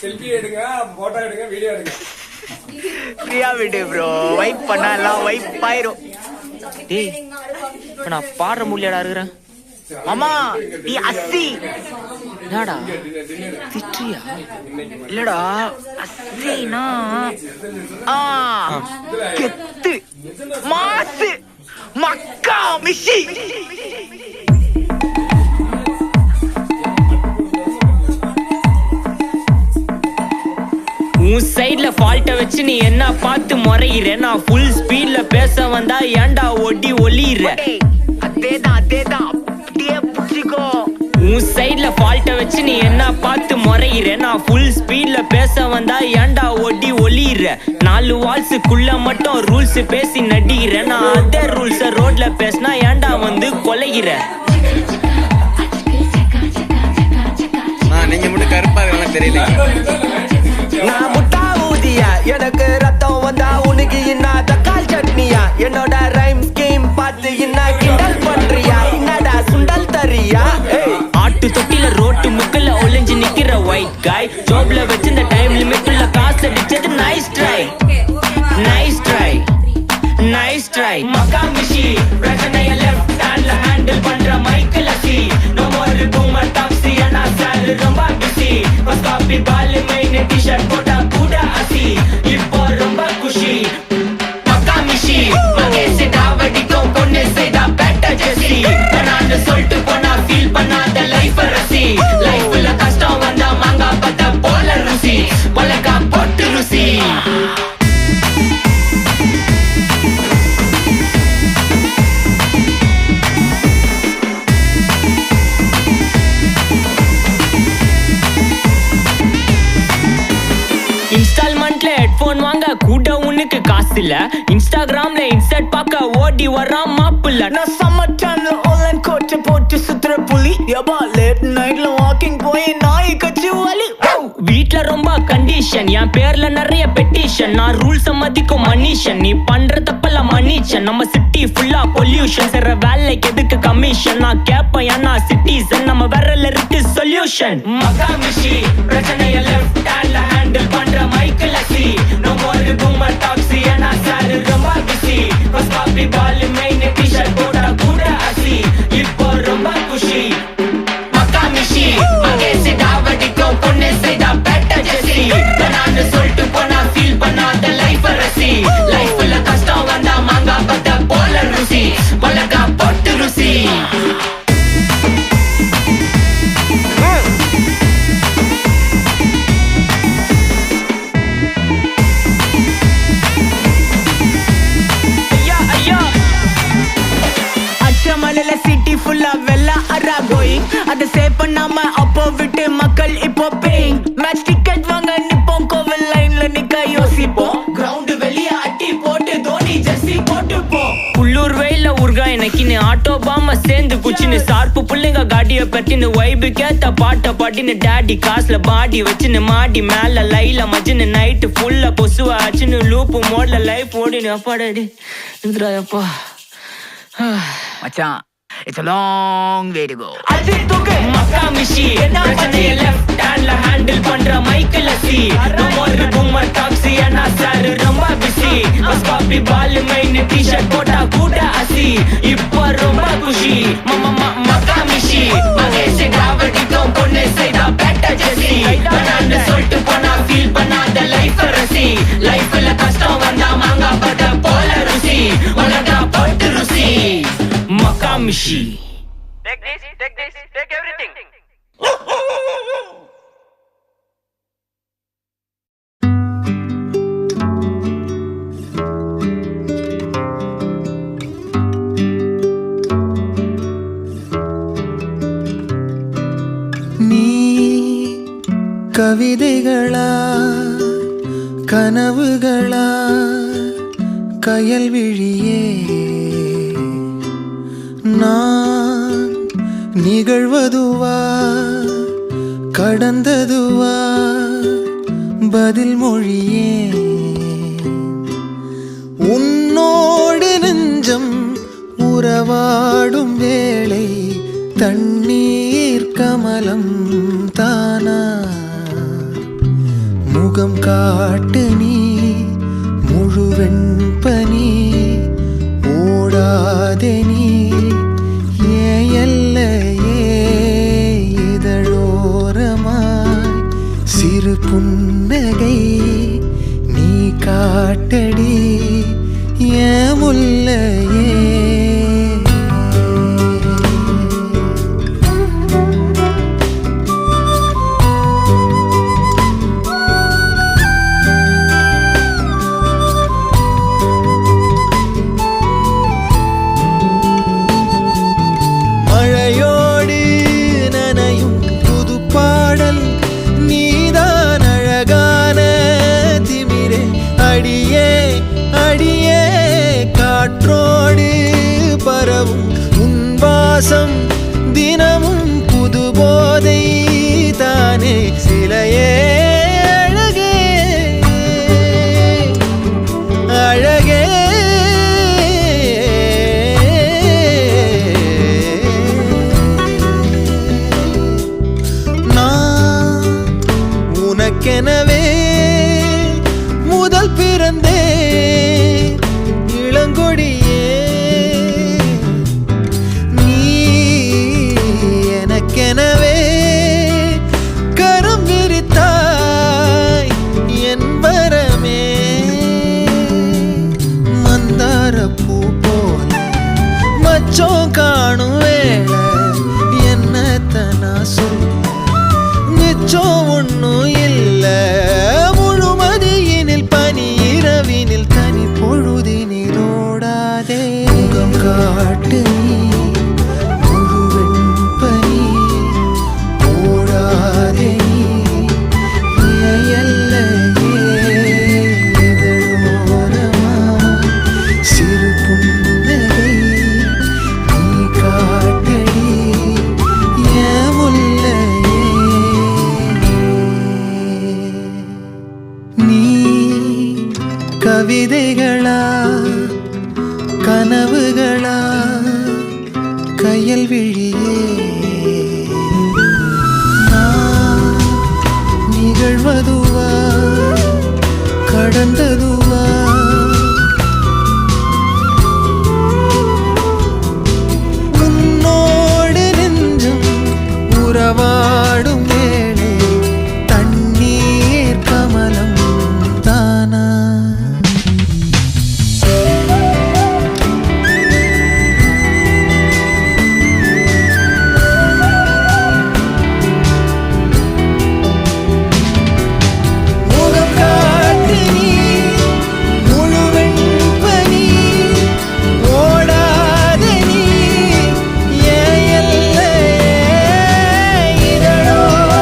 Selfie எடுங்க, photo எடுங்க, video எடுங்க. ஃப்ரீயா விடு ப்ரோ, வைப் பண்ணா எல்லாம் வைப் ஆயிரும். டேய் இப்ப நான் பாடுற முடியலடா இருக்கிறேன். மாமா நீ அஸ்தி என்னடா திட்டியா? இல்லடா அஸ்தினா கெத்து மாசு மக்கா மிஷி. உன் சைட்ல ஃபால்ட்ட வச்சு நீ என்ன பார்த்து முறையிற? நான் ஃபுல் ஸ்பீட்ல பேச வந்தா ஏன்டா ஒடி ஒளியிற? அதேதான் அதேதான் அப்படியே புடிச்சுக்கோ. உன் சைட்ல ஃபால்ட்ட வச்சு நீ என்ன பார்த்து முறையிற? நான் ஃபுல் ஸ்பீட்ல பேச வந்தா ஏன்டா ஒடி ஒளியிற? 4 வால்ஸுக்குள்ள மட்டும் ரூல்ஸ் பேசி நடிக்கிற. நான் அதே ரூல்ஸ ரோட்ல பேசினா ஏன்டா வந்து கொலைகிற? நீங்க மட்டும் கருப்பா இருக்கலாம் தெரியல. நான் முட்டா ஊதியா, எனக்கு ரத்தம் வந்தா உனக்கு என்ன தக்காளி சட்னியா? என்னோட ரைம் ஸ்கீம் பார்த்து என்ன கிண்டல் பண்றியா? என்னடா சுண்டல் தரியா? ஆட்டு தொட்டில ரோட்டு முக்க white guy. Jobல வச்சிருந்த time limit உள்ள காசு அடிச்சது nice try, nice try, nice try. மகாமிஷி பிரச்சனைய left handல handle பண்ற மைக்கேல் அசி. No more boomer taxi and I salary ரொம்ப busy. First copy ball main t-shirt போட்டா கூட அசி. இப்போ ரொம்ப குஷி மகாமிஷி மகேஷ் டாவடிக்கும் பொண்ணு செய்தா better ஜெசி. நான் சொல்லிட்டு போனா feel பண்ணாத life ரசி. லைஃப்ல கஷ்டம் வந்தா மாங்கா பத்த போல ருசி. உலகா போட்டு ருசி. இன்ஸ்டால்மெண்ட்ல ஹெட்போன் வாங்க கூட உனக்கு காசு இல்ல. இன்ஸ்டாகிராம்ல இன்ஸ்டன்ட் பார்க்க ஓடி வரான் மாப்பிள்ள. நான் சம்மர் டைம்ல ஆன்லைன் கோட்டை போட்டு சுத்துற புலி. யபா லேட் நைட்ல வாக்கிங் போய் நாய் கச்சி வலி. வீட்ல ரொம்ப கண்டிஷன், என் பேர்ல நிறைய பெட்டிஷன். நான் ரூல்ஸ் மதிக்கும் மனுஷன், நீ பண்ற தப்பெல்லாம் மன்னிச்சன். நம்ம சிட்டி ஃபுல்லா பொல்யூஷன், செய்ற வேலைக்கு எதுக்கு கமிஷன்? நான் கேப்பேன் ஏன்னா சிட்டிசன், நம்ம விரல்ல இருக்கு சொல்யூஷன். மகாமிஷி பிரச்சனைய லெஃப்ட் ஹேண்ட்ல ஹேண்டில் பண்ற மைக்கேல் அசி. நோ மோர் பூமர் டாக்ஸி ஏன்னா சாரு ரொம்ப பிஸி. ஃபர்ஸ்ட் காப்பி பால் மெயின் டி-ஷர்ட் போட்டா கூட அசி. இப்போ ரொம்ப குஷி மகாமிஷி மகேஷ் டாவடிக்கும் பொண்ணு செய்தா பெட்டர் ஜெசி. நான் சொல்லிட்டு போனா ஃபீல் பண்ணாத லைஃப் ரசி. லைஃப்ல கஷ்டம் வந்தா மாங்கா பத்த போல ருசி. உலகா போட்டு ருசி. அச்சமலையில சிட்டி ஃபுல்லா வெள்ளா அரா கோயிங். அதை சேவ் பண்ணாம அப்போ விட்டு மக்கள் இப்போ பேயிங். மேட்ச் டிக்கெட் வாங்க நிப்போம், கோவில் லைன்ல நிக்க யோசிப்போம். கிரவுண்ட் வெளிய அட்டி போட்டு தோனி ஜெர்சி போட்டு போ. உள்ளூர் வெயில உருகா எனக்குன்னு ஆட்டோ பாம சேர்ந்து குச்சின்னு. சார்பு புள்ளைங்க காடிய பத்தின்னு வைபு கேத்த பாட்ட பாட்டின்னு. டாடி காசுல பாடி வச்சுன்னு மாடி மேல லைல மஜின்னு. நைட்டு ஃபுல்லா கொசுவா ஆச்சுன்னு லூப்பு மோட்ல லைஃப் ஓடினு. அப்பாடாடி இந்திராயப்பா மச்சான், it's a long way to go. Ajith தூக்கு மகாமிஷி பிரச்சனைய லெஃப்ட் ஹேண்ட்ல ஹேண்டில் பண்ற மைக்கேல் அசி. நோ மோர் பூமர் டாக்ஸி ஏன்னா சாரு ரொம்ப பிஸி. ஃபர்ஸ்ட் காப்பி பால் மெயின் டி-ஷர்ட் போட்டா கூட அசி. இப்போ ரொம்ப குஷி மகாமிஷி மகேஷ் டாவடிக்கும் பொண்ணு செய்தா பெட்டர் ஜெசி. நான் சொல்லிட்டு போனா ஃபீல் பண்ணாத லைஃப் ரசி. லைஃப்ல கஷ்டம் வந்தா மாங்கா பத்த போல ருசி. உலகா போட்டு ருசி மகாமிஷி. Take this, take everything. நீ கவிதைகளா கனவுகளா கயல்விழியே, நான் நிகழ்வதுவா கடந்ததுவா பதில் மொழியே. உன்னோடு நெஞ்சம் உறவாடும் வேளை தண்ணீர் கமலம் தானா. முகம் காட்டு நீ முழுவெண் பனி ஓடாதே நீ எல்லையே. இதழோரமாய் சிறு புன்னகை நீ காட்டடி ஏன் முல்லையே. மழையோடு நனையும் புது பாடல் நீதான் அழகான திமிரே. அடியே அடியே காற்றோடு பரவும் உன் வாசம் தினமும் புது போதை தானே. சிலையே அழகே அழகே நான் மிச்சம் ஒன்னும் இல்ல முழுமதியினில் பனி இரவினில் தனி பொழுதினில் ஓடாதே முகம் காட்டு நீ முழுவெண் பனி ஓடாதே நீ எல்லையே இதழோரமா சிறு புன்னகை நீ காட்டடி என் முல்லையே நீ கவிதைகளா கனவுகளா கையல் விழியே நான் நிகழ்வதுவா கடந்ததுவா உன்னோடு நெஞ்சும் உறவாடும் வேளை தண்ணீர் கமலம் தானா முகம் காட்டு நீ முழுவெண் பனி ஓடாத நீ என் எல்லையே இதழோரமா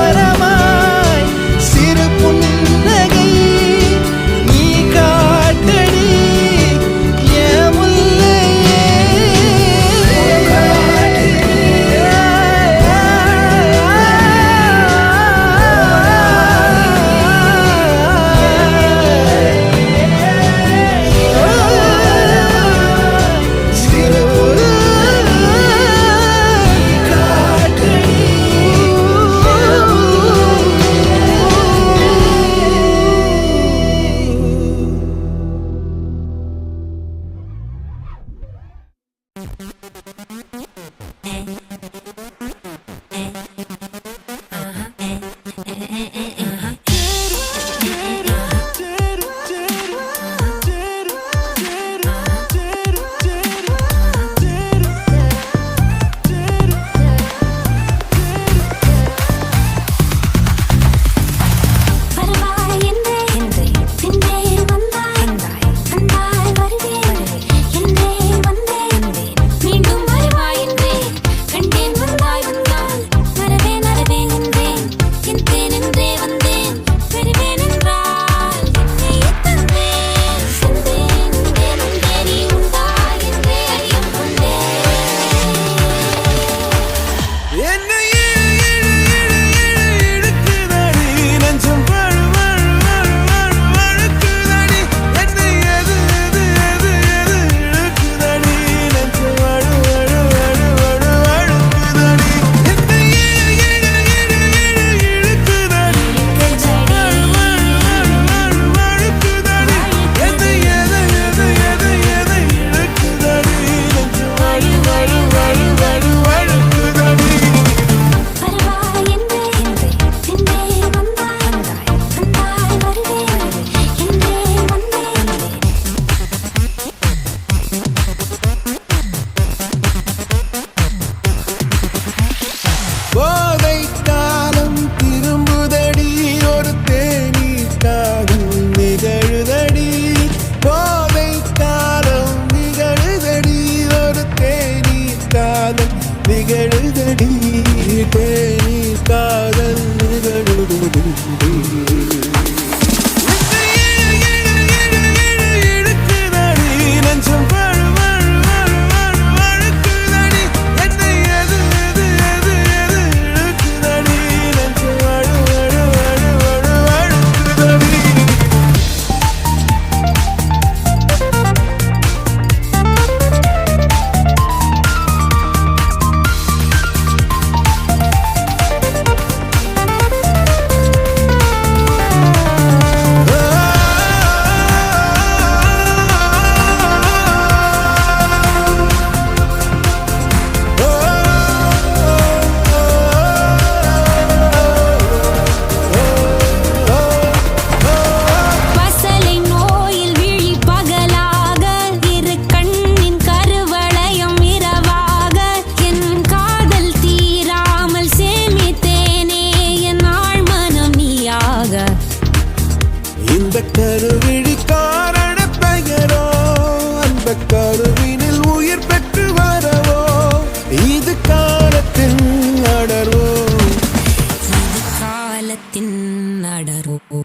படரும்